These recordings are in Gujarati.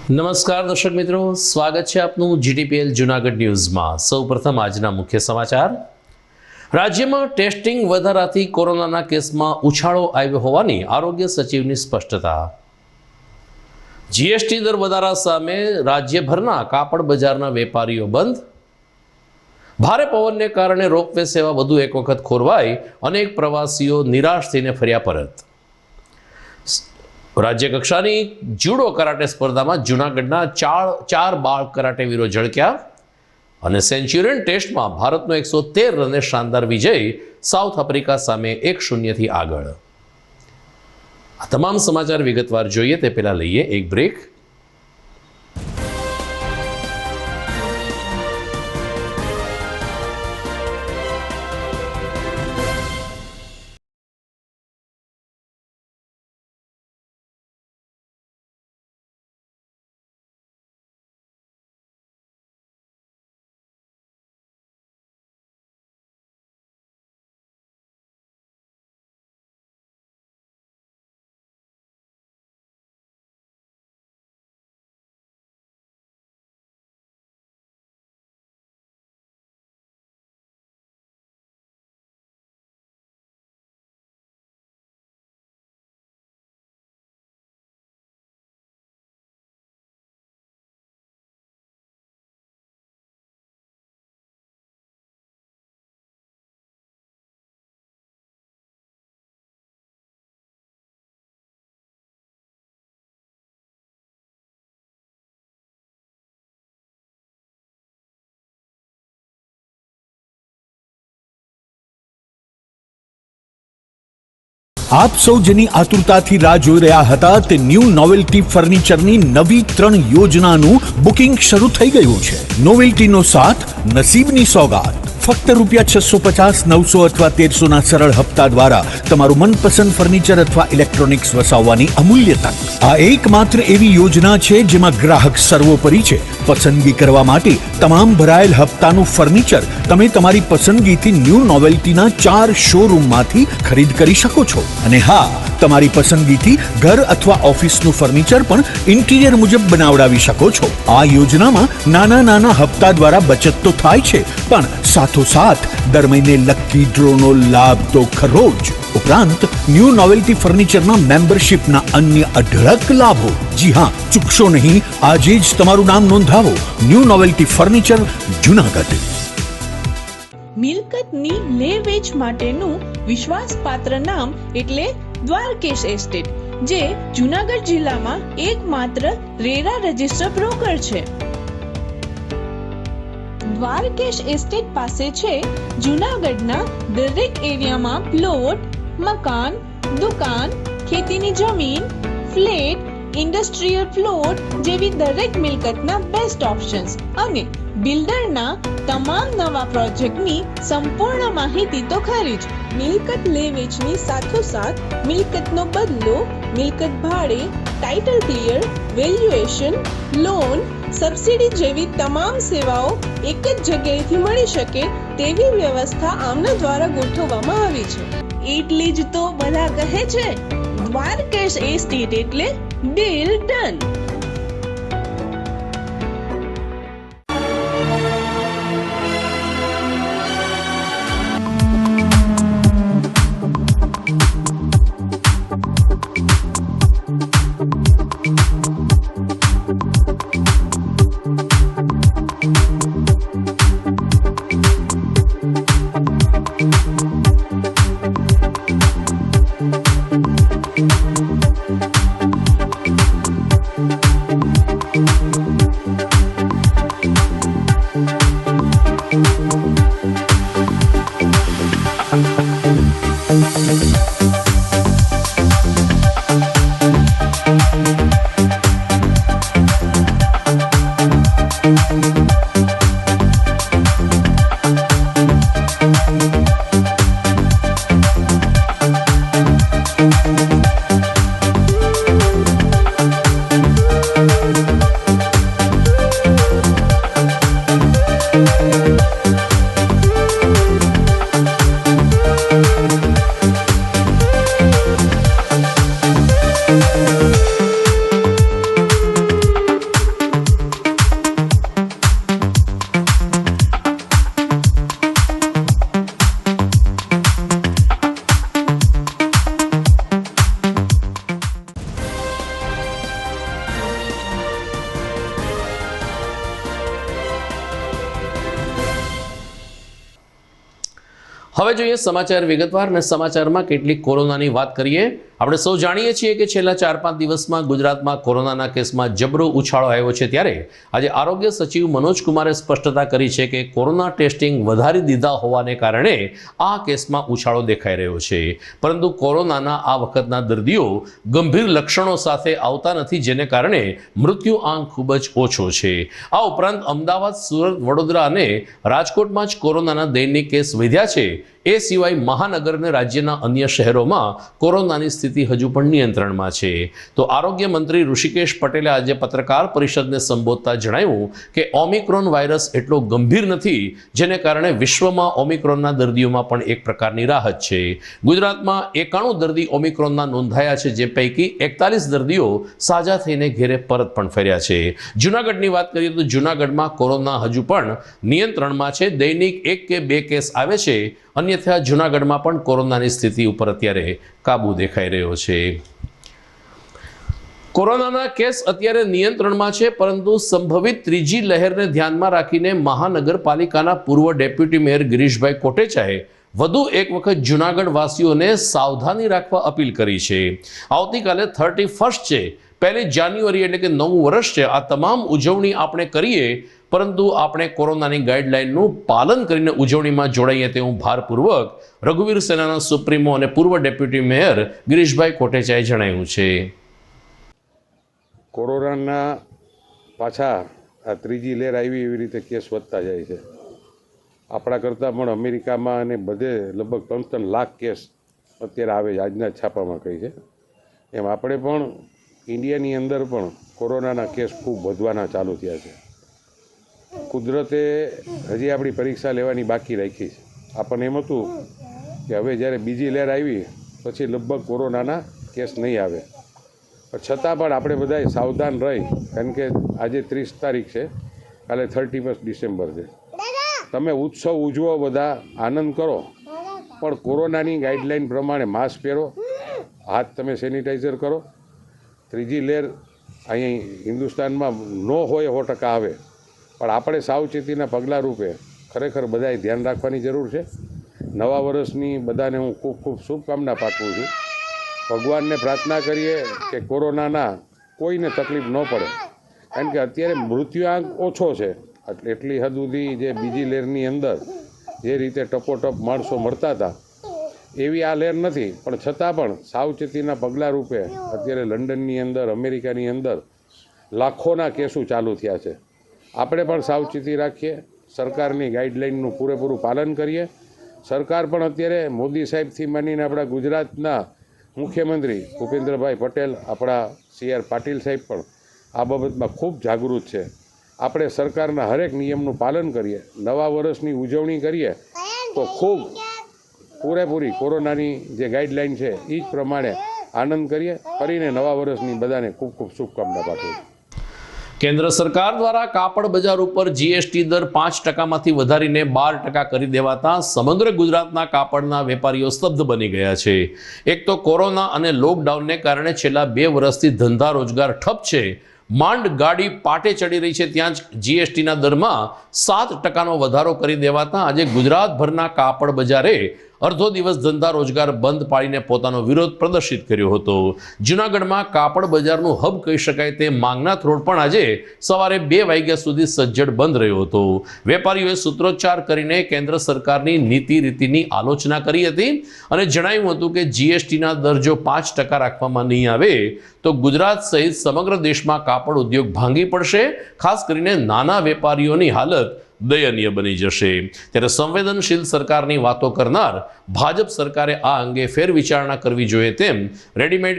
નમસ્કાર દર્શક મિત્રો, સ્વાગત છે આપનું જીટીપીએલ જૂનાગઢ ન્યૂઝમાં। સૌપ્રથમ આજના મુખ્ય સમાચાર। રાજ્યમાં ટેસ્ટિંગ વધારાથી કોરોનાના કેસમાં ઉછાળો આવ્યો હોવાની આરોગ્ય સચિવની સ્પષ્ટતા। જીએસટી દર વધારા સામે રાજ્યભરના કાપડ બજારના વેપારીઓ બંધ। ભારે પવનને કારણે રોપવે સેવા વધુ એક વખત ખોરવાઈ, અનેક પ્રવાસીઓ નિરાશ થઈને ફર્યા પરત। રાજ્ય કક્ષાની જુડો કરાટે સ્પર્ધામાં જૂનાગઢના ચાર બાળ કરાટેવીરો ઝળક્યા અને સેન્ચુરિયન ટેસ્ટમાં ભારતનો 113 રને શાનદાર વિજય, સાઉથ આફ્રિકા સામે 1-0 આગળ। આ તમામ સમાચાર વિગતવાર જોઈએ તે પહેલા લઈએ એક બ્રેક। આપ સૌ જેની આતુરતાથી રાહ જોઈ રહ્યા હતા તે ન્યૂ નોવેલ્ટી ફર્નિચરની નવી 3 યોજનાનું બુકિંગ શરૂ થઈ ગયું છે। નોવેલ્ટીનો સાથ, નસીબની સોગાત। ફક્ત ₹650, 900 અથવા 1300 ના સરળ હપ્તા દ્વારા તમારું મનપસંદ ફર્નિચર અથવા ઇલેક્ટ્રોનિક્સ વસાવવાની અમૂલ્ય તક। આ એકમાત્ર એવી યોજના છે જેમાં ગ્રાહક સર્વોપરી છે। પસંદગી કરવા માટે તમામ ભરાયેલ હપ્તાનું ફર્નિચર તમે તમારી પસંદગીથી ન્યૂ નોવેલ્ટીના 4 શોરૂમમાંથી ખરીદ કરી શકો છો। અને હા, તમારી પસંદગીથી ઘર અથવા ઓફિસનું ફર્નિચર પણ ઇન્ટિરિયર મુજબ બનાવડાવી શકો છો। આ યોજનામાં નાના હપ્તા દ્વારા બચત તો થાય છે, પણ સાથોસાથ દર મહિને લકી ડ્રોનો લાભ તો ખરો જ। ઉપરાંત ન્યૂ નોવેલ્ટી ફર્નિચરના મેમ્બરશિપના અન્ય અઢળક લાભો। જી હા, ચૂકશો નહીં, આજે જ તમારું નામ નોંધાવો। New novelty furniture, Junagadh. મિલકતની લે વેચ માટેનું વિશ્વાસપાત્ર નામ એટલે દ્વારકેશ એસ્ટેટ, જે જૂનાગઢ જિલ્લામાં એકમાત્ર રેરા રજિસ્ટર બ્રોકર છે। દ્વારકેશ એસ્ટેટ પાસે છે જૂનાગઢના દરેક એરિયામાં પ્લોટ, મકાન, દુકાન, ખેતીની જમીન, ફ્લેટ, ઇન્ડસ્ટ્રીયલ પ્લોટ જેવી દરેક મિલકતના બેસ્ટ ઓપ્શન્સ અને બિલ્ડરના તમામ નવા પ્રોજેક્ટની સંપૂર્ણ માહિતી તો ખરી જ। મિલકત લે વેચની સાથોસાથ મિલકતનો બદલો, મિલકત ભાડે, title clear, valuation, loan, subsidy જેવી તમામ સેવાઓ એક જ જગ્યાએથી મળી શકે તેવી વ્યવસ્થા આમના દ્વારા ગોઠવવામાં આવી છે। એટલે જ તો બધા કહે છે દ્વારકેશ એસ્ટેટ એટલે ડીલ ડન। હવે જોઈએ સમાચાર વિગતવાર અને સમાચારમાં કેટલીક કોરોનાની વાત કરીએ. આપણે સૌ જાણીએ છીએ કે છેલ્લા 4-5 દિવસમાં ગુજરાતમાં કોરોનાના કેસમાં જબરો ઉછાળો આવ્યો છે. ત્યારે આજે આરોગ્ય સચિવ મનોજ કુમારે સ્પષ્ટતા કરી છે કે કોરોના ટેસ્ટિંગ વધારી દીધા હોવાને કારણે આ કેસમાં ઉછાળો દેખાઈ રહ્યો છે. પરંતુ કોરોનાના આ વખતના દર્દીઓ ગંભીર લક્ષણો સાથે આવતા નથી, જેને કારણે મૃત્યુ આંક ખૂબ જ ઓછો છે. આ ઉપરાંત અમદાવાદ, સુરત, વડોદરા અને રાજકોટમાં જ કોરોનાના દૈનિક કેસ વધ્યા છે. એ સિવાય મહાનગર અને રાજ્યના અન્ય શહેરોમાં કોરોનાની સ્થિતિ હજુ પણ નિયંત્રણમાં છે. તો આરોગ્ય મંત્રી ઋષિકેશ પટેલે આજે પત્રકાર પરિષદને સંબોધતા જણાવ્યું કે ઓમિક્રોન વાયરસ એટલો ગંભીર નથી, જેને કારણે વિશ્વમાં ઓમિક્રોનના દર્દીઓમાં પણ એક પ્રકારની રાહત છે. ગુજરાતમાં 91 દર્દી ઓમિક્રોનના નોંધાયા છે, જે પૈકી 41 દર્દીઓ સાજા થઈને ઘેરે પરત પણ ફર્યા છે. જૂનાગઢની વાત કરીએ તો જૂનાગઢમાં કોરોના હજુ પણ નિયંત્રણમાં છે. દૈનિક 1 કે 2 કેસ આવે છે. અન્યથા જૂનાગઢમાં પણ કોરોનાની સ્થિતિ ઉપર અત્યારે કાબુ દેખાઈ રહ્યો છે. કોરોનાના કેસ અત્યારે નિયંત્રણમાં છે, પરંતુ સંભવિત ત્રીજી લહેરને ધ્યાનમાં રાખીને મહાનગરપાલિકાના પૂર્વ ડેપ્યુટી મેયર ગિરીશભાઈ કોટેચાએ વધુ એક વખત જૂનાગઢ વાસીઓને સાવધાની રાખવા અપીલ કરી છે. આવતીકાલે 31 છે, 1 જાન્યુઆરી એટલે કે નવું વર્ષ છે. આ તમામ ઉજવણી આપણે કરીએ, પરંતુ આપણે કોરોનાની ગાઈડલાઈનનું પાલન કરીને ઉજવણીમાં જોડાઈએ તેવું ભારપૂર્વક રઘુવીર સેનાના સુપ્રીમો અને પૂર્વ ડેપ્યુટી મેયર ગિરીશભાઈ કોટેચાએ જણાવ્યું છે. કોરોનાના પાછા આ ત્રીજી લહેર આવી એવી રીતે કેસ વધતા જાય છે. આપણા કરતાં પણ અમેરિકામાં અને બધે લગભગ 3 લાખ કેસ અત્યારે આવે છે, આજના છાપામાં કહી છે. એમ આપણે પણ ઇન્ડિયાની અંદર પણ કોરોનાના કેસ ખૂબ વધવાના ચાલુ થયા છે. કુદરતે હજી આપણી પરીક્ષા લેવાની બાકી રાખી છે. આપણને એમ હતું કે હવે જ્યારે બીજી લહેર આવી પછી લગભગ કોરોનાના કેસ નહીં આવે, પણ છતાં પણ આપણે બધાએ સાવધાન રહી, કારણ કે આજે 30 તારીખ છે, કાલે 31 ડિસેમ્બર છે. તમે ઉત્સવ ઉજવો, બધા આનંદ કરો, પણ કોરોનાની ગાઈડલાઈન પ્રમાણે માસ્ક પહેરો, હાથ તમે સેનિટાઈઝર કરો. ત્રીજી લહેર અહીં હિન્દુસ્તાનમાં ન હોય 100% આવે, પણ આપણે સાવચેતીના પગલાં રૂપે ખરેખર બધાએ ધ્યાન રાખવાની જરૂર છે. નવા વર્ષની બધાને હું ખૂબ ખૂબ શુભકામના પાઠવું છું. ભગવાનને પ્રાર્થના કરીએ કે કોરોનાના કોઈને તકલીફ ન પડે, કારણ કે અત્યારે મૃત્યુઆંક ઓછો છે. એટલી હદ સુધી જે બીજી લહેરની અંદર જે રીતે ટપોટપ માણસો મરતા હતા એવી આ લહેર નથી, પણ છતાં પણ સાવચેતીના પગલાં રૂપે અત્યારે લંડનની અંદર, અમેરિકાની અંદર લાખોના કેસો ચાલુ થયા છે. આપણે પણ સાવચેતી રાખીએ, સરકારની ગાઈડલાઇનનું પૂરેપૂરું પાલન કરીએ. સરકાર પણ અત્યારે મોદી સાહેબથી માંડીને આપણા ગુજરાતના મુખ્યમંત્રી ભૂપેન્દ્રભાઈ પટેલ, આપણા CR પાટીલ સાહેબ પણ આ બાબતમાં ખૂબ જાગૃત છે. આપણે સરકારના હરેક નિયમનું પાલન કરીએ, નવા વર્ષની ઉજવણી કરીએ તો ખૂબ પૂરેપૂરી કોરોનાની જે ગાઈડલાઇન છે એ જ પ્રમાણે આનંદ કરીએ. ફરીને નવા વર્ષની બધાને ખૂબ ખૂબ શુભકામના પાઠવું. કેન્દ્ર સરકાર દ્વારા કાપડ બજાર ઉપર GST દર 5%માંથી વધારીને 12% કરી દેવાતા સમગ્ર ગુજરાતના કાપડના વેપારીઓ સ્તબ્ધ બની ગયા છે. એક તો કોરોના અને લોકડાઉનને કારણે છેલ્લા 2 વર્ષથી ધંધા રોજગાર ઠપ છે. માંડ ગાડી પાટે ચડી રહી છે, ત્યાં જ GSTના દરમાં 7%નો વધારો કરી દેવાતા આજે ગુજરાતભરના કાપડ બજારે અડધો દિવસ ધંધા રોજગાર બંધ પાડીને પોતાનો વિરોધ પ્રદર્શિત કર્યો હતો. જૂનાગઢમાં કાપડ બજારનું હબ કહી શકાય તે માંગનાથ રોડ પણ આજે સવારે 2 વાગ્યા સુધી સજ્જડ બંધ રહ્યો હતો. વેપારીઓએ સૂત્રોચ્ચાર કરીને કેન્દ્ર સરકારની નીતિ રીતિની આલોચના કરી હતી અને જણાવ્યું હતું કે GSTના દર જો 5% રાખવામાં નહીં આવે તો ગુજરાત સહિત સમગ્ર દેશમાં કાપડ ઉદ્યોગ ભાંગી પડશે. ખાસ કરીને નાના વેપારીઓની હાલત દયનીય બની જશે. ત્યારે સંવેદનશીલ સરકારની વાતો કરનાર ભાજપ સરકારે આ અંગે ફેરવિચારણા કરવી જોઈએ તેમ રેડીમેડ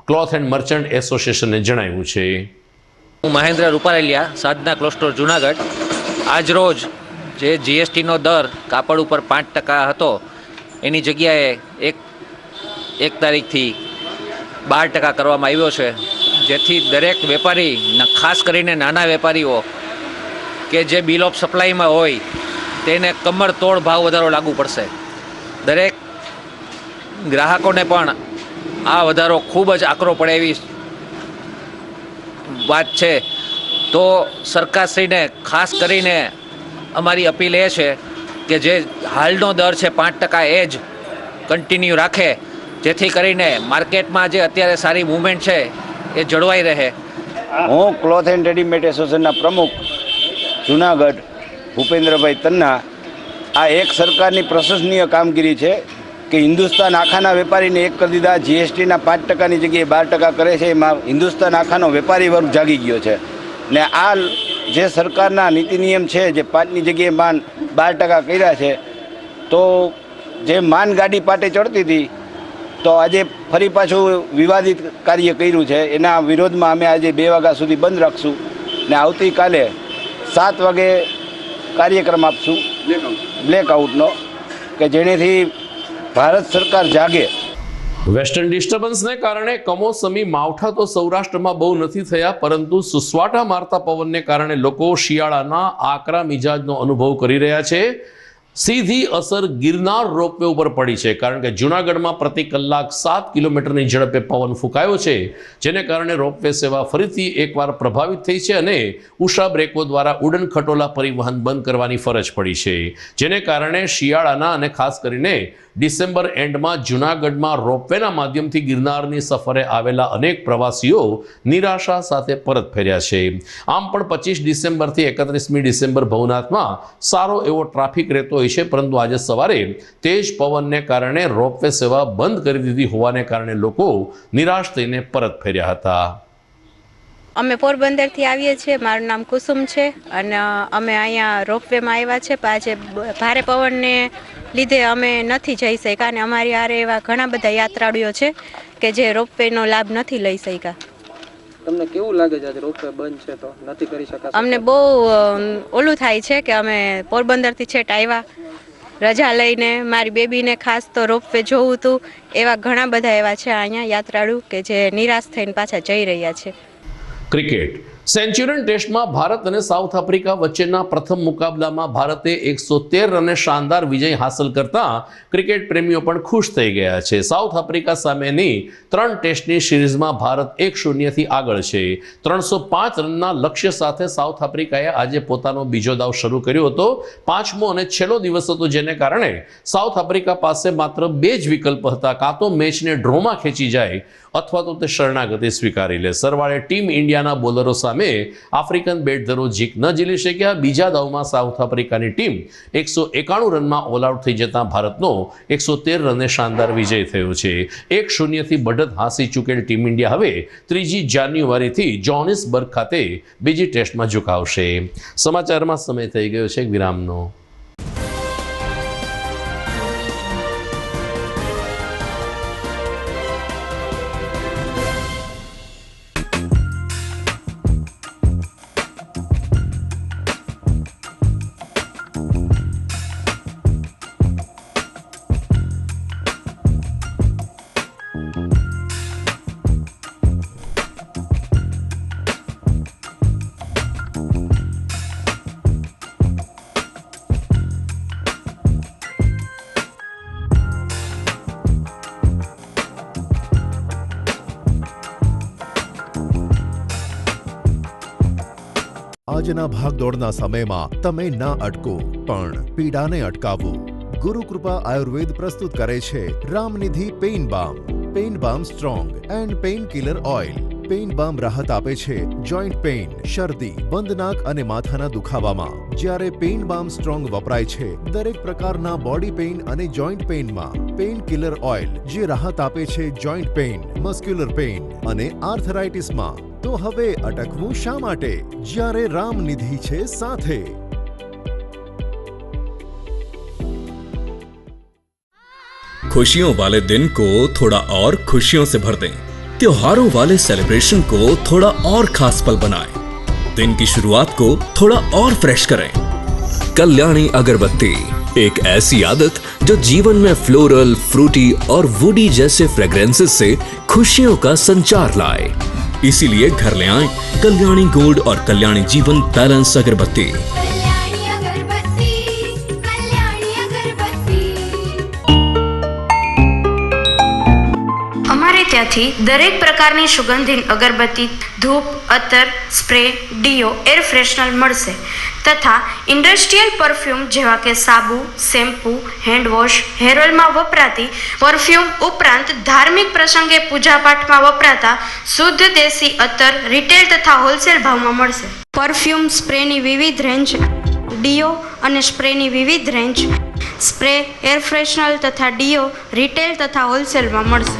ક્લોથ એન્ડ મર્ચન્ટ એસોસિએશને જણાવ્યું છે. હું મહેન્દ્ર રૂપારેલિયા, સાધના ક્લોસ્ટર જુનાગઢ. આજ રોજ જે GSTનો દર કાપડ ઉપર 5% હતો એની જગ્યાએ એક તારીખથી 12% કરવામાં આવ્યો છે, જેથી દરેક વેપારી, ખાસ કરીને નાના વેપારીઓ કે જે બિલ ઓફ સપ્લાયમાં હોય તેને કમર તોડ ભાવ વધારો લાગુ પડશે. દરેક ગ્રાહકોને પણ આ વધારો ખૂબ જ આકરો પડે એવી વાત છે. તો સરકારશ્રીને ખાસ કરીને અમારી અપીલ એ છે કે જે હાલનો દર છે 5% એ જ કન્ટિન્યુ રાખે, જેથી કરીને માર્કેટમાં જે અત્યારે સારી મૂવમેન્ટ છે એ જળવાઈ રહે. હું ક્લોથ એન્ડ રેડીમેડ એસોસિએશનના પ્રમુખ જુનાગઢ ભૂપેન્દ્રભાઈ તન્ના. આ એક સરકારની પ્રશંસનીય કામગીરી છે કે હિન્દુસ્તાન આખાના વેપારીને એક કરી દીધા. જીએસટીના 5%ની જગ્યાએ 12% કરે છે. એમાં હિન્દુસ્તાન આખાનો વેપારી વર્ગ જાગી ગયો છે. ને આ જે સરકારના નીતિ નિયમ છે, જે 5ની જગ્યાએ 12% કર્યા છે, તો જે માન ગાડી પાટે ચડતી હતી, તો આજે ફરી પાછું વિવાદિત કાર્ય કર્યું છે. એના વિરોધમાં અમે આજે 2 વાગ્યા સુધી બંધ રાખશું ને આવતીકાલે 7 વાગે કાર્યક્રમ આપશું બ્લેકઆઉટનો, કે જેનેથી ભારત સરકાર જાગે. વેસ્ટર્ન ડિસ્ટર્બન્સને કારણે કમોસમી માવઠા તો સૌરાષ્ટ્રમાં બહુ નથી થયા, પરંતુ સુસવાટા મારતા પવનને કારણે લોકો શિયાળાના આકરા મિજાજનો અનુભવ કરી રહ્યા છે. સીધી અસર ગિરનાર રોપવે ઉપર પડી છે, કારણ કે જૂનાગઢમાં પ્રતિ કલાક 7 કિલોમીટરની ઝડપે પવન ફૂંકાયો છે, જેને કારણે રોપવે સેવા ફરીથી એકવાર પ્રભાવિત થઈ છે અને ઉષા બ્રેકો દ્વારા ઉડન ખટોલા પરિવહન બંધ કરવાની ફરજ પડી છે, જેને કારણે શિયાળાના અને ખાસ કરીને ડિસેમ્બર એન્ડમાં જૂનાગઢમાં રોપવેના માધ્યમથી ગિરનારની સફરે આવેલા અનેક પ્રવાસીઓ નિરાશા સાથે પરત ફર્યા છે. આમ પણ 25 ડિસેમ્બરથી 31મી ડિસેમ્બર ભવનાથમાં સારો એવો ટ્રાફિક રહેતો હોય છે, પરંતુ આજે સવારે તેજ પવનને કારણે રોપવે સેવા બંધ કરી દીધી હોવાને કારણે લોકો નિરાશ થઈને પરત ફર્યા હતા. અમે પોરબંદરથી આવીએ છીએ. મારું નામ કુસુમ છે અને અમે અહીંયા રોપવેમાં આવ્યા છે. પણ આજે ભારે પવનને લીધે અમે નથી જઈ શક્યા અને અમારી હારે એવા ઘણા બધા યાત્રાળુઓ છે કે જે રોપવેનો લાભ નથી લઈ શક્યા. તમને કેવું લાગે છે આજે રોપવે બંધ છે તો નથી કરી શકાતું? અમને બહુ ઓલું થાય છે કે અમે પોરબંદરથી છેટ આવ્યા રજા લઈને, મારી બેબીને ખાસ તો રોપવે જોવું હતું. એવા ઘણા બધા એવા છે અહીંયા યાત્રાળુ કે જે નિરાશ થઈને પાછા જઈ રહ્યા છે. ક્રિકેટ સેન્ચુરિયન ટેસ્ટમાં ભારત અને સાઉથ આફ્રિકા વચ્ચેના પ્રથમ મુકાબલામાં ભારતે 113 રને શાનદાર વિજય હાંસલ કરતા ક્રિકેટ પ્રેમીઓ પણ ખુશ થઈ ગયા છે. સાઉથ આફ્રિકા સામેની 3 ટેસ્ટની સિરીઝમાં ભારત 1-0થી આગળ છે. 305 રનના લક્ષ્ય સાથે સાઉથ આફ્રિકાએ આજે પોતાનો બીજો દાવ શરૂ કર્યો હતો. 5મો અને છેલ્લો દિવસ હતો, જેને કારણે સાઉથ આફ્રિકા પાસે માત્ર 2 જ વિકલ્પ હતા: કાં તો મેચને ડ્રોમાં ખેંચી જાય અથવા તો તે શરણાગતિ સ્વીકારી લે. સરવાળે ટીમ ઇન્ડિયાના બોલરો સામે આફ્રિકન બેટધરો જીત ન ઝીલી શક્યા. બીજા દાવમાં સાઉથ આફ્રિકાની ટીમ 191 રનમાં ઓલ આઉટ થઈ જતા ભારતનો 113 રને શાનદાર વિજય થયો છે. 1-0થી બઢત હાંસી ચૂકેલ ટીમ ઇન્ડિયા હવે 3 જાન્યુઆરીથી જોહાનિસબર્ગ ખાતે બીજી ટેસ્ટમાં ઝુકાવશે. સમાચારમાં સમય થઈ ગયો છે વિરામનો. આજના ભાગદોડના સમયમાં તમે ના અટકો પણ પીડાને અટકાવો. ગુરુકૃપા આયુર્વેદ પ્રસ્તુત કરે છે Ramnidhi pain balm. Pain balm strong and pain killer oil. Pain balm રાહત આપે છે જોઈન્ટ પેઇન, શરદી, બંધ નાક અને માથાના દુખાવામાં. જ્યારે પેઇન બામ સ્ટ્રોંગ વપરાય છે દરેક પ્રકારના બોડી પેઇન અને જોઈન્ટ પેઇનમાં. પેઇન કિલર ઓઇલ જે રાહત આપે છે જોઈન્ટ પેઇન, મસ્ક્યુલર પેઇન અને આર્થરાઇટિસમાં. તો હવે અટકવું શા માટે જ્યારે રામનિધિ છે સાથે? खुशियों वाले दिन को थोड़ा और खुशियों से भर दें. त्योहारों वाले सेलिब्रेशन को थोड़ा और खास पल बनाएं. दिन की शुरुआत को थोड़ा और फ्रेश करें. कल्याणी अगरबत्ती, एक ऐसी आदत जो जीवन में फ्लोरल, फ्रूटी और वुडी जैसे फ्रेग्रेंसेस से खुशियों का संचार लाए. इसीलिए घर ले आए कल्याणी गोल्ड और कल्याणी जीवन बैलेंस अगरबत्ती. અમારે ત્યાંથી દરેક પ્રકારની સુગંધિત અગરબત્તી, ધૂપ, અત્તર, સ્પ્રે, ડીઓ, એર ફ્રેશનર મળશે. તથા ઇન્ડસ્ટ્રીયલ પરફ્યુમ જેવા કે સાબુ, શેમ્પૂ, હેન્ડવોશ, હેર ઓઇલમાં વપરાતી પરફ્યુમ ઉપરાંત ધાર્મિક પ્રસંગે પૂજાપાઠમાં વપરાતા શુદ્ધ દેશી અત્તર રિટેલ તથા હોલસેલ ભાવમાં મળશે. પરફ્યુમ સ્પ્રેની વિવિધ રેન્જ, ડીઓ અને સ્પ્રેની વિવિધ રેન્જ, સ્પ્રે, એર ફ્રેશનર તથા ડીઓ રિટેલ તથા હોલસેલમાં મળશે.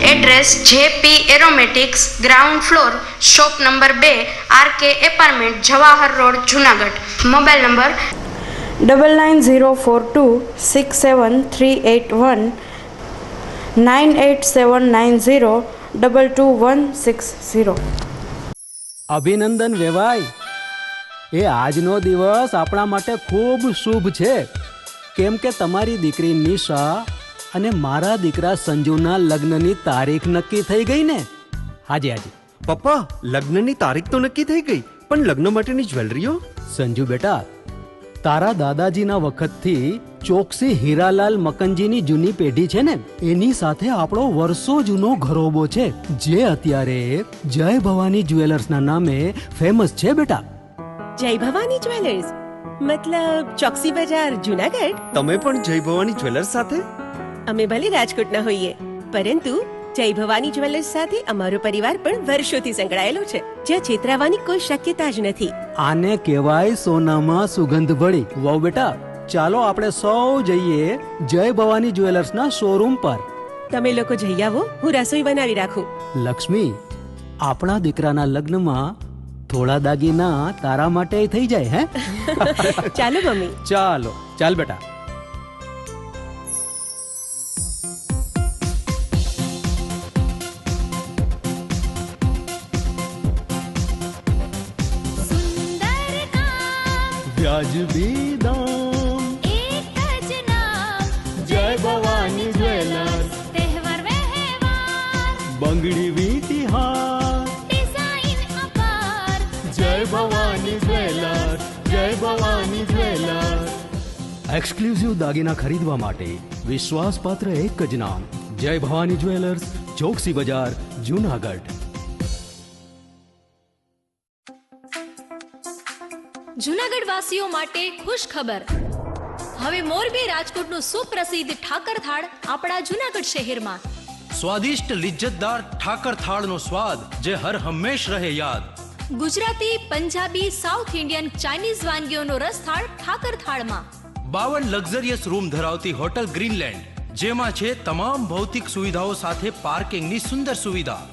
Address JP Aromatics, ground floor, shop number 2, RK apartment, Jawahar road, Junagadh. Mobile number 9904267381 9879022160. અભિનંદન વેવાય, એ આજનો દિવસ આપણા માટે ખૂબ શુભ છે, કેમ કે તમારી દીકરી નિશા અને મારા દીકરા સંજુના લગ્નની તારીખ નક્કી થઈ ગઈ ને. હાજી હાજી પપ્પા, લગ્નની તારીખ તો નક્કી થઈ ગઈ, પણ લગ્ન માટેની જ્વેલરીઓ? સંજુ બેટા, તારા દાદાજીના વખતથી ચોકસી હીરાલાલ મકનજીની જૂની પેઢી છે ને, એની સાથે આપણો વર્ષો જૂનો ઘરોબો છે, જે અત્યારે જય ભવાની જ્વેલર્સના નામે ફેમસ છે બેટા. જય ભવાની જ્વેલર્સ મતલબ ચોકસી બજાર, જુનાગઢ? તમે પણ જય ભવાની જ્વેલર્સ સાથે? અમે ભલે રાજકોટના હોઈએ, પરંતુ જય ભવાની જ્વેલર્સ સાથે અમારો પરિવાર પણ વર્ષોથી સંકળાયેલો છે, જ્યાં છેતરાવાની કોઈ શક્યતા જ નથી. આને કહેવાય સોનામાં સુગંધ ભળી. વાવ બેટા, ચાલો આપણે સૌ જઈએ જય ભવાની જ્વેલર્સના શોરૂમ પર. તમે લોકો જઈ આવો, હું રસોઈ બનાવી રાખું. લક્ષ્મી, આપણા દીકરાના લગ્નમાં થોડા દાગીના તારા માટે થઈ જાય. હે ચાલો મમ્મી. ચાલો ચાલ બેટા. વ્યાજબી દામ, એક જ નામ, જય ભવાની જ્વેલર્સ. તહેવાર વ્યવહાર, બંગડી વીટી હાર, ડિઝાઇન અપાર, જય ભવાની જ્વેલર્સ, જય ભવાની જ્વેલર્સ. એક્સક્લુઝિવ દાગીના ખરીદવા માટે વિશ્વાસપાત્ર એક જ નામ, જય ભવાની જ્વેલર્સ, ચોકસી બજાર, જુનાગઢ. જુનાગઢ વાસીઓ માટે ખુશ ખબર. હવે મોરબી રાજકોટનું સુપ્રસિદ્ધ ઠાકર થાળ આપણા જુનાગઢ શહેરમાં. સ્વાદિષ્ટ લિજ્જતદાર ઠાકર થાળનો સ્વાદ જે હર હંમેશ રહે યાદ. Gujarati, Punjabi, south Indian, Chinese વાનગીઓનો રસથાળ ઠાકર થાળમાં. 52 લક્ઝરિયસ રૂમ ધરાવતી હોટલ ગ્રીનલેન્ડ, જેમાં છે તમામ ભૌતિક સુવિધાઓ સાથે પાર્કિંગની સુંદર સુવિધા.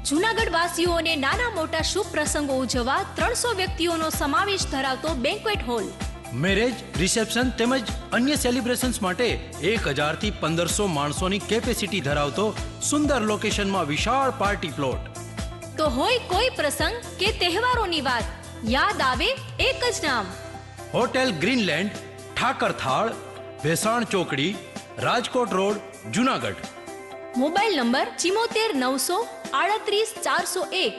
જુનાગઢ વાસીઓને નાના મોટા શુભ પ્રસંગો ઉજવવા 300 વ્યક્તિઓનો સમાવેશ ધરાવતો બેન્ક્વેટ હોલ. મેરેજ, રિસેપ્શન તેમજ અન્ય સેલિબ્રેશન્સ માટે 1000 થી 1500 માણસોની કેપેસિટી ધરાવતો સુંદર લોકેશનમાં વિશાળ પાર્ટી પ્લોટ. તો હોય કોઈ પ્રસંગ કે તહેવારોની વાત, યાદ આવે એક જ નામ, હોટેલ ગ્રીનલેન્ડ, ઠાકર થાળ, ભેસાણ ચોકડી, Rajkot road, Junagadh. Mobile number 74 938 401.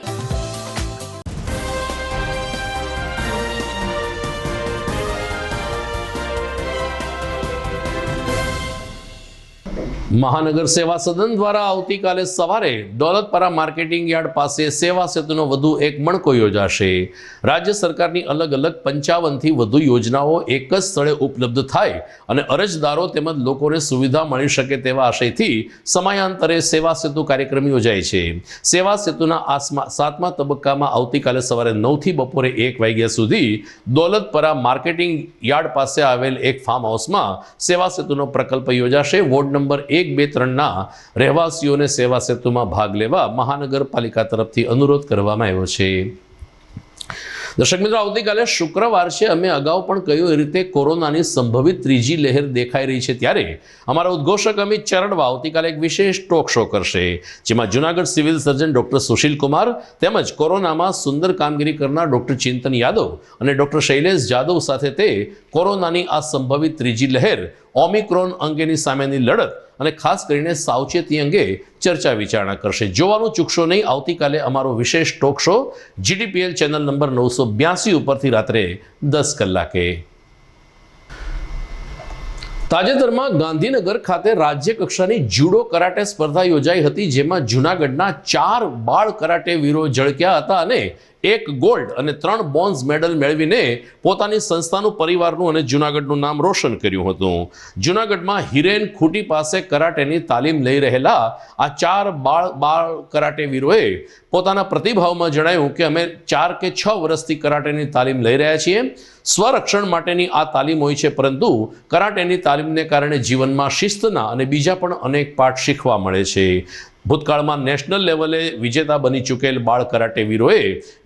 મહાનગર સેવા સદન દ્વારા આવતીકાલે સવારે દોલતપરા માર્કેટિંગ યાર્ડ પાસે સેવા સેતુનો વધુ એક મણકો યોજાશે. રાજ્ય સરકારની અલગ અલગ 55થી વધુ યોજનાઓ એક જ સ્થળે ઉપલબ્ધ થાય અને અરજદારો તેમજ લોકોને સુવિધા મળી શકે તેવા આશયથી સમયાંતરે સેવા સેતુ કાર્યક્રમ યોજાય છે. સેવા સેતુના 7મા તબક્કામાં આવતીકાલે સવારે 9 થી બપોરે 1 વાગ્યા સુધી દોલતપરા માર્કેટિંગ યાર્ડ પાસે આવેલ એક ફાર્મ હાઉસમાં સેવા સેતુનો પ્રકલ્પ યોજાશે. વોર્ડ નંબર 1-2-3ના રહેવાસીઓને સેવા સેતુમાં ભાગ લેવા મહાનગરપાલિકા તરફથી અનુરોધ કરવામાં આવ્યો છે. દર્શક મિત્રો, આવતીકાલે શુક્રવાર છે. અમે અગાઉ પણ કહ્યું એ રીતે કોરોનાની સંભવિત ત્રીજી લહેર દેખાઈ રહી છે, ત્યારે અમારા ઉદ્ઘોષક અમિત ચરડવા આવતીકાલે એક વિશેષ ટોક શો કરશે, જેમાં Junagadh civil surgeon doctor Sushil Kumar તેમજ કોરોનામાં સુંદર કામગીરી કરનાર ડોક્ટર ચિંતન યાદવ અને ડોક્ટર શૈલેષ જાદવ સાથે તે કોરોનાની આ સંભવિત ત્રીજી લહેર, ઓમિક્રોન અંગેની સામેની લડત અને ખાસ કરીને સાવચેતી અંગે ચર્ચા વિચારણા કરશે. જોવાનું ચૂકશો નહીં આવતીકાલે અમારો વિશેષ talk show GTPL channel number 982 ઉપરથી રાત્રે 10 કલાકે. તાજેતરમાં ગાંધીનગર ખાતે રાજ્ય કક્ષાની જુડો કરાટે સ્પર્ધા યોજાઈ હતી, જેમાં જૂનાગઢના 4 બાળ કરાટે વીરો ઝળક્યા હતા અને 1 ગોલ્ડ અને 3 બ્રોન્ઝ મેડલ મેળવીને પોતાની સંસ્થાનું, પરિવારનું અને જૂનાગઢનું નામ રોશન કર્યું હતું. જૂનાગઢમાં હિરેન ખૂટી પાસે કરાટેની તાલીમ લઈ રહેલા આ 4 બાળ કરાટેવીરોએ પોતાના પ્રતિભાવમાં જણાવ્યું કે અમે 4 કે 6 વર્ષથી કરાટેની તાલીમ લઈ રહ્યા છીએ. સ્વરક્ષણ માટેની આ તાલીમ હોય છે, પરંતુ કરાટેની તાલીમને કારણે જીવનમાં શિસ્તના અને બીજા પણ અનેક પાઠ શીખવા મળે છે. ભૂતકાળમાં નેશનલ લેવલે વિજેતા બની ચૂકેલ બાળ કરાટેવીરોએ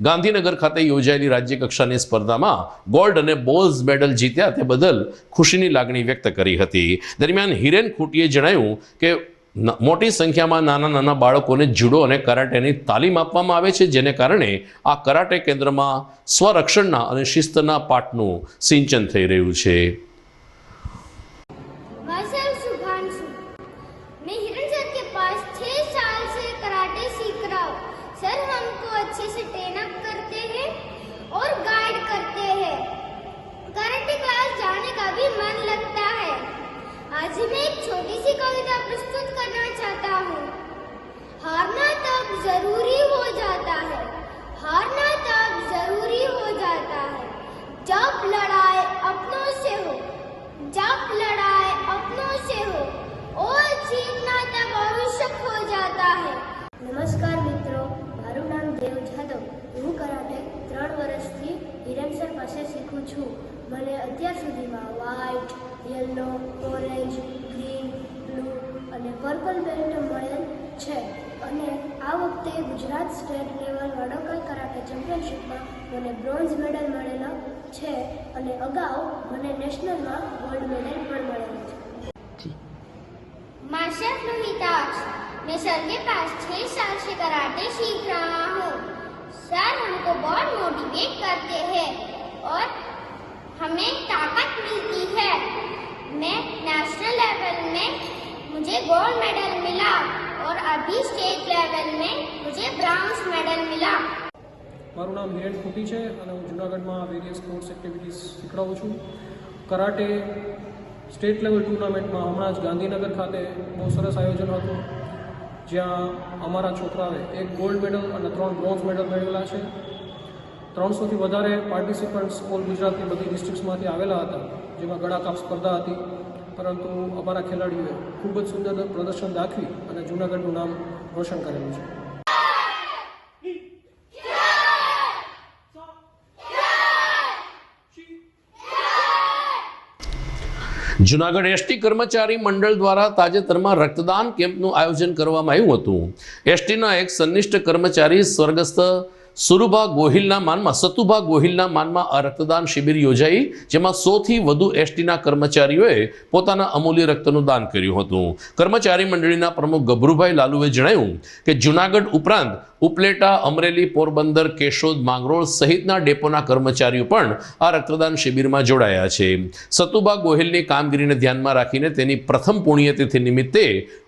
ગાંધીનગર ખાતે યોજાયેલી રાજ્ય કક્ષાની સ્પર્ધામાં ગોલ્ડ અને બ્રોન્ઝ મેડલ જીત્યા તે બદલ ખુશીની લાગણી વ્યક્ત કરી હતી. દરમિયાન હિરેન ખૂટીએ જણાવ્યું કે મોટી સંખ્યામાં નાના બાળકોને જુડો અને કરાટેની તાલીમ આપવામાં આવે છે, જેને કારણે આ કરાટે કેન્દ્રમાં સ્વરક્ષણના અને શિસ્તના પાઠનું સિંચન થઈ રહ્યું છે. आज मैं एक छोटी सी कविता प्रस्तुत करना चाहता हूँ। हारना तब जरूरी हो जाता है, हारना तब जरूरी हो जाता है जब लड़ाई अपनों से हो, जब लड़ाई अपनों से हो और जीतना तब आवश्यक हो जाता है. नमस्कार મિત્રો, મારું નામ દેવ જાદવ. હું કરાટે 3 વર્ષથી હિરેન સર પાસે શીખું છું. મને અત્યાર સુધીમાં white, yellow, orange, green, blue અને પર્પલ બેલ્ટ મળેલ છે અને આ વખતે Gujarat state level Vadodara karate ચેમ્પિયનશિપમાં મને બ્રોન્ઝ મેડલ મળેલો છે અને અગાઉ મને નેશનલમાં ગોલ્ડ મેડલ પણ મળેલો છે. मार्शल रोहिताक्ष, मैं सर के पास 6 साल से कराटे सीख रहा हूँ. सर हमको बहुत मोटिवेट करते हैं और हमें ताकत मिलती है. मैं नेशनल लेवल में मुझे गोल्ड मेडल मिला और अभी स्टेट लेवल में मुझे ब्राउन्स मेडल मिला. મારું નામ હિરેન ખૂટી છે અને હું જૂનાગઢમાં વેરિયસ સ્પોર્ટ્સ એક્ટિવિટીઝ શીખવાડું છું. કરાટે સ્ટેટ લેવલ ટુર્નામેન્ટમાં હમણાં જ ગાંધીનગર ખાતે બહુ સરસ આયોજન હતું, જ્યાં અમારા છોકરાઓએ 1 ગોલ્ડ મેડલ અને 3 બ્રોન્ઝ મેડલ મેળવેલા છે. 300થી વધારે પાર્ટિસિપન્ટ્સ ઓલ ગુજરાતની બધી ડિસ્ટ્રિક્ટ્સમાંથી આવેલા હતા, જેમાં ગળાકાપ સ્પર્ધા હતી, પરંતુ અમારા ખેલાડીઓએ ખૂબ જ સુંદર પ્રદર્શન દાખવી અને જૂનાગઢનું નામ રોશન કરેલું છે. જૂનાગઢ એસટી કર્મચારી મંડળ દ્વારા તાજેતરમાં રક્તદાન કેમ્પનું આયોજન કરવામાં આવ્યું હતું. એસટીના એક સંનિષ્ઠ કર્મચારી સ્વર્ગસ્થ સુરુભા ગોહિલના માનમાં આ રક્તદાન શિબિર યોજાઈ, જેમાં 100થી વધુ એસટીના કર્મચારીઓએ પોતાના અમૂલ્ય રક્તનું દાન કર્યું હતું. કર્મચારી મંડળીના પ્રમુખ ગભરુભાઈ લાલુએ જણાવ્યું કે જૂનાગઢ ઉપરાંત ઉપલેટા, અમરેલી, પોરબંદર, કેશોદ, માંગરોળ સહિતના ડેપોના કર્મચારીઓ પણ આ રક્તદાન શિબિરમાં જોડાયા છે. સતુભા ગોહિલની કામગીરીને ધ્યાનમાં રાખીને તેની પ્રથમ પુણ્યતિથિ નિમિત્તે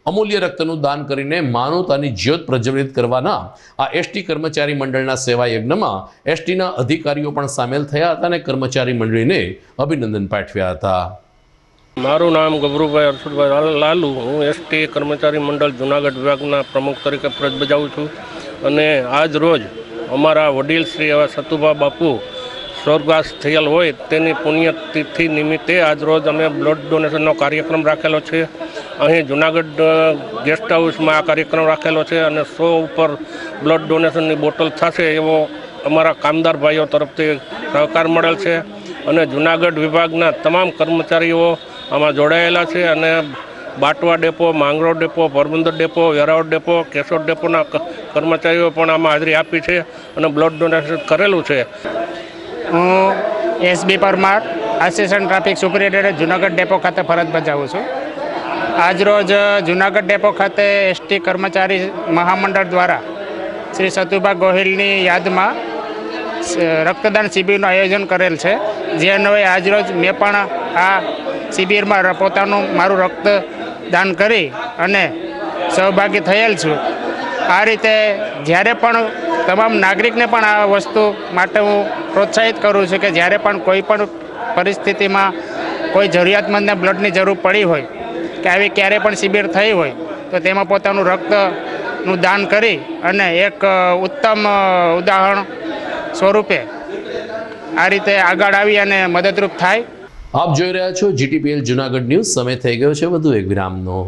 અમૂલ્ય રક્તનું દાન કરીને માનવતાની જ્યોત પ્રજ્વલિત કરવાના આ એસટી કર્મચારી મંડળના સેવા યજ્ઞમાં એસટીના અધિકારીઓ પણ સામેલ થયા હતા અને કર્મચારી મંડળીને અભિનંદન પાઠવ્યા હતા. મારું નામ ગભરુભાઈ હર્ષુભાઈ લાલુ, હું એસટી કર્મચારી મંડળ જૂનાગઢ વિભાગના પ્રમુખ તરીકે ફરજ બજાવું છું અને આજ રોજ અમારા વડીલ શ્રી એવા સતુભા બાપુ સ્વર્ગવાસ થયેલ હોય તેની પુણ્યતિથિ નિમિત્તે આજ રોજ અમે બ્લડ ડોનેશનનો કાર્યક્રમ રાખેલો છે. અહીં જૂનાગઢ ગેસ્ટ હાઉસમાં આ કાર્યક્રમ રાખેલો છે અને 100 ઉપર બ્લડ ડોનેશનની બોટલ થશે એવો અમારા કામદાર ભાઈઓ તરફથી સહકાર મળેલ છે અને જૂનાગઢ વિભાગના તમામ કર્મચારીઓ આમાં જોડાયેલા છે અને Batwa depot, Mangrol depot, Porbandar depot, Veraval depot, Keshod ડેપોના કર્મચારીઓ પણ આમાં હાજરી આપી છે અને બ્લડ ડોનેશન કરેલું છે. હું SB Parmar, assistant traffic superintendent Junagadh depot ખાતે ફરજ બજાવું છું. આજરોજ જૂનાગઢ ડેપો ખાતે એસટી કર્મચારી મહામંડળ દ્વારા શ્રી સતુભા ગોહિલની યાદમાં રક્તદાન શિબિરનું આયોજન કરેલ છે, જે અન્વયે આજરોજ મેં પણ આ શિબિરમાં મારું રક્તદાન કરી અને સહભાગી થયેલ છું. આ રીતે જ્યારે પણ તમામ નાગરિકને પણ આ વસ્તુ માટે હું પ્રોત્સાહિત કરું છું કે જ્યારે પણ કોઈ પણ પરિસ્થિતિમાં કોઈ જરૂરિયાતમંદને બ્લડની જરૂર પડી હોય કે આવી ક્યારેય પણ શિબિર થઈ હોય તો તેમાં પોતાનું રક્તનું દાન કરી અને એક ઉત્તમ ઉદાહરણ સ્વરૂપે આ રીતે આગળ આવી અને મદદરૂપ થાય. આપ જોઈ રહ્યા છો GTPL જુનાગઢ ન્યૂઝ. સમય થઈ ગયો છે વધુ એક વિરામનો.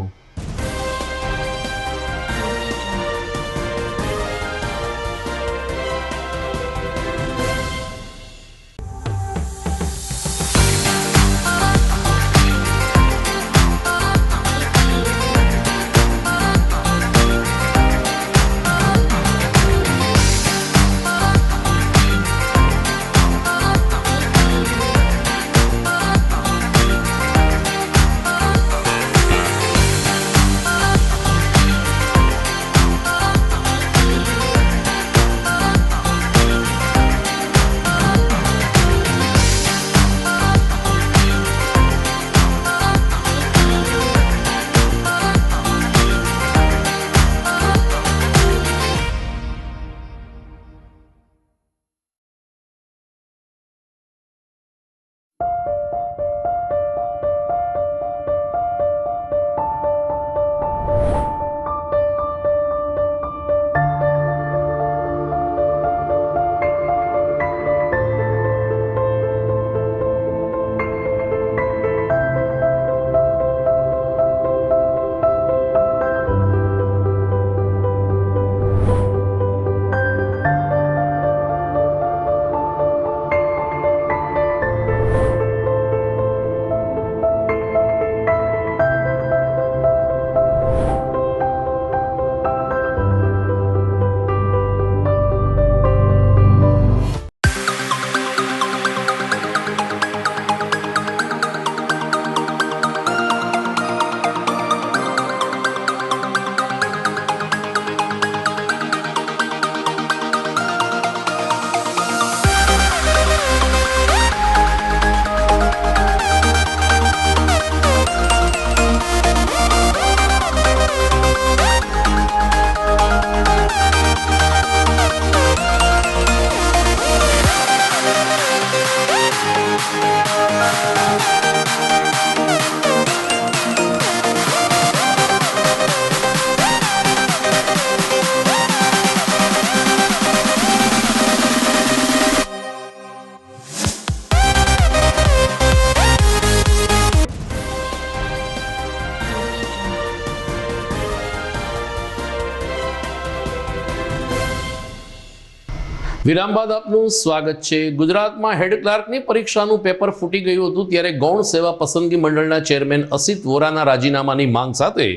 વિરામ બાદ આપનું સ્વાગત છે. ગુજરાતમાં હેડ ક્લાર્કની પરીક્ષાનું પેપર ફૂટી ગયું હતું ત્યારે ગૌણ સેવા પસંદગી મંડળના ચેરમેન અસિત વોરાના રાજીનામાની માંગ સાથે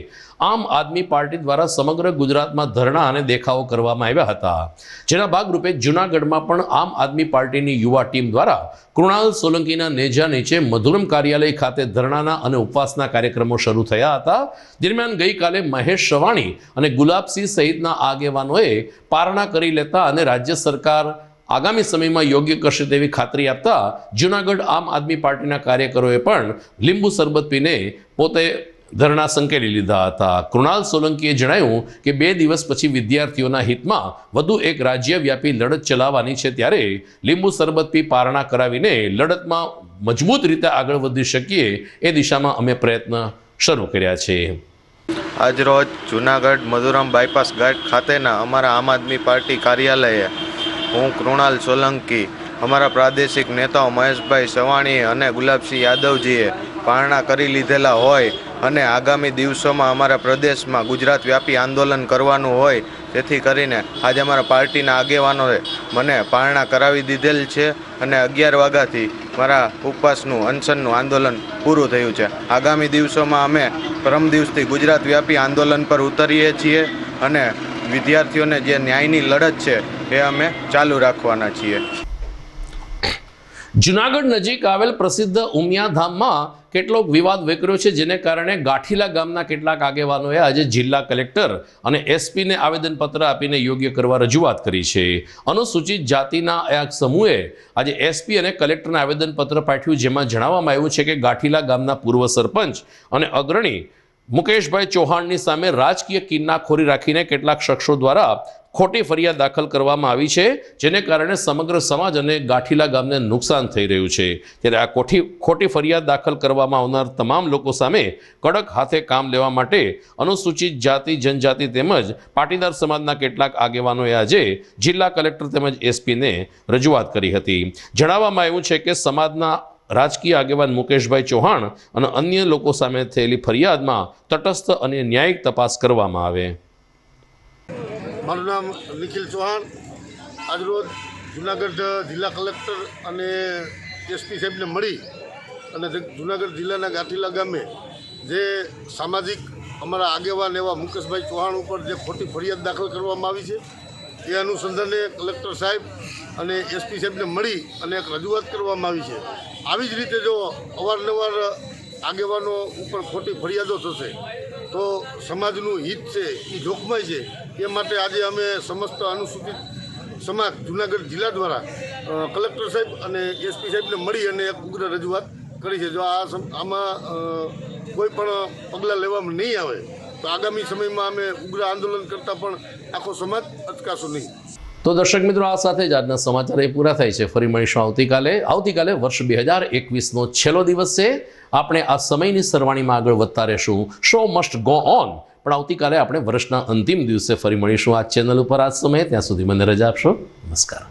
આમ આદમી પાર્ટી દ્વારા સમગ્ર ગુજરાતમાં ધરણા અને દેખાવો કરવામાં આવ્યા હતા. જેના ભાગરૂપે જૂનાગઢમાં પણ આમ આદમી પાર્ટીની યુવા ટીમ દ્વારા કૃણાલ સોલંકીના નેજા નીચે મધુરમ કાર્યાલય ખાતે ધરણાના અને ઉપવાસના કાર્યક્રમો શરૂ થયા હતા. દરમિયાન ગઈકાલે મહેશ સવાણી અને ગુલાબસિંહ સહિતના આગેવાનોએ પારણા કરી લેતા અને રાજ્ય સરકાર આગામી સમયમાં યોગ્ય કરશે તેવી ખાતરી આપતા જૂનાગઢ આમ આદમી પાર્ટીના કાર્યકરોએ પણ લીંબુ શરબત પીને પોતે ધરણા સંકેલી લીધા હતા. કૃણાલ સોલંકીએ જણાવ્યું કે 2 દિવસ પછી વિદ્યાર્થીઓના હિતમાં વધુ એક રાજ્યવ્યાપી લડત ચલાવવાની છે ત્યારે લીંબુ શરબત પી પારણા કરાવીને લડતમાં મજબૂત રીતે આગળ વધી શકીએ એ દિશામાં અમે પ્રયત્ન શરૂ કર્યા છે. આજરોજ જૂનાગઢ મધુરામ બાયપાસ ઘાટ ખાતેના અમારા આમ આદમી પાર્ટી કાર્યાલયે હું કૃણાલ સોલંકી, અમારા પ્રાદેશિક નેતાઓ મહેશભાઈ સવાણી અને ગુલાબસિંહ યાદવજીએ પારણા કરી લીધેલા હોય અને આગામી દિવસોમાં અમારા પ્રદેશમાં ગુજરાત વ્યાપી આંદોલન કરવાનું હોય તેથી કરીને આજે અમારા પાર્ટીના આગેવાનોએ મને પારણા કરાવી દીધેલ છે અને 11 વાગ્યાથી મારા ઉપવાસનું અનશનનું આંદોલન પૂરું થયું છે. આગામી દિવસોમાં અમે પરમ દિવસથી ગુજરાત વ્યાપી આંદોલન પર ઉતરીએ છીએ અને વિદ્યાર્થીઓને જે ન્યાયની લડત છે એ અમે ચાલુ રાખવાના છીએ. જૂનાગઢ નજીક આવેલ પ્રસિદ્ધ ઉમિયાધામમાં કેટલોક વિવાદ વેકર્યો છે જેને કારણે ગાંઠીલા ગામના કેટલાક આગેવાનોએ આજે જિલ્લા કલેક્ટર અને એસપીને આવેદનપત્ર આપીને યોગ્ય કરવા રજૂઆત કરી છે. અનુસૂચિત જાતિના એક સમૂહે આજે એસપી અને કલેક્ટરને આવેદનપત્ર પાઠવ્યું જેમાં જણાવવામાં આવ્યું છે કે ગાંઠીલા ગામના પૂર્વ સરપંચ અને અગ્રણી મુકેશભાઈ ચૌહાણની સામે રાજકીય કિન્નાખોરી રાખીને કેટલાક શખ્સો દ્વારા ખોટી ફરિયાદ દાખલ કરવામાં આવી છે, જેને કારણે સમગ્ર સમાજ અને ગાંઠીલા ગામને નુકસાન થઈ રહ્યું છે। ત્યારે આ ખોટી ફરિયાદ દાખલ કરવામાં આવનાર તમામ લોકો સામે કડક હાથે કામ લેવા માટે અનુસૂચિત જાતિ જનજાતિ તેમજ પાટીદાર સમાજના કેટલાક આગેવાનોએ આજે જિલ્લા કલેક્ટર તેમજ એસપીને રજૂઆત કરી હતી। જણાવવામાં આવ્યું છે કે સમાજના રાજકીય આગેવાન મુકેશભાઈ ચૌહાણ અને અન્ય લોકો સામે થયેલી ફરિયાદમાં તટસ્થ અને ન્યાયિક તપાસ કરવામાં આવે। મારું નામ નિખિલ ચૌહાણ। આજરોજ જુનાગઢ જિલ્લા કલેક્ટર અને એસપી સાહેબને મળી અને જુનાગઢ જિલ્લાના ગાંઠીલા ગામે જે સામાજિક અમારા આગેવાન એવા મુકેશભાઈ ચૌહાણ ઉપર જે ખોટી ફરિયાદ દાખલ કરવામાં આવી છે એ અનુસંધાને કલેક્ટર સાહેબ અને એસપી સાહેબને મળી અને એક રજૂઆત કરવામાં આવી છે। આવી જ રીતે જો અવારનવાર આગેવાનો ઉપર ખોટી ફરિયાદો થશે તો સમાજનું હિત છે એ જોખમાય છે। એ માટે આજે અમે સમસ્ત અનુસૂચિત સમાજ જુનાગઢ જિલ્લા દ્વારા કલેક્ટર સાહેબ અને એસપી સાહેબને મળી અને એક ઉગ્ર રજૂઆત કરી છે। જો આમાં કોઈ પણ પગલાં લેવામાં નહીં આવે તો આગામી સમયમાં અમે ઉગ્ર આંદોલન કરતાં પણ આખો સમાજ અટકાશો નહીં। તો દર્શક મિત્રો, આ સાથે જ આજના સમાચાર એ પૂરા થાય છે। ફરી મળીશું આવતીકાલે વર્ષ 2021નો છેલ્લો દિવસ છે। આપણે આ સમયની સરવાણીમાં આગળ વધતા રહેશું। શો મસ્ટ ગો ઓન, પણ આવતીકાલે આપણે વર્ષના અંતિમ દિવસે ફરી મળીશું આ ચેનલ ઉપર આ સમયે। ત્યાં સુધી મને રજા આપશો। નમસ્કાર।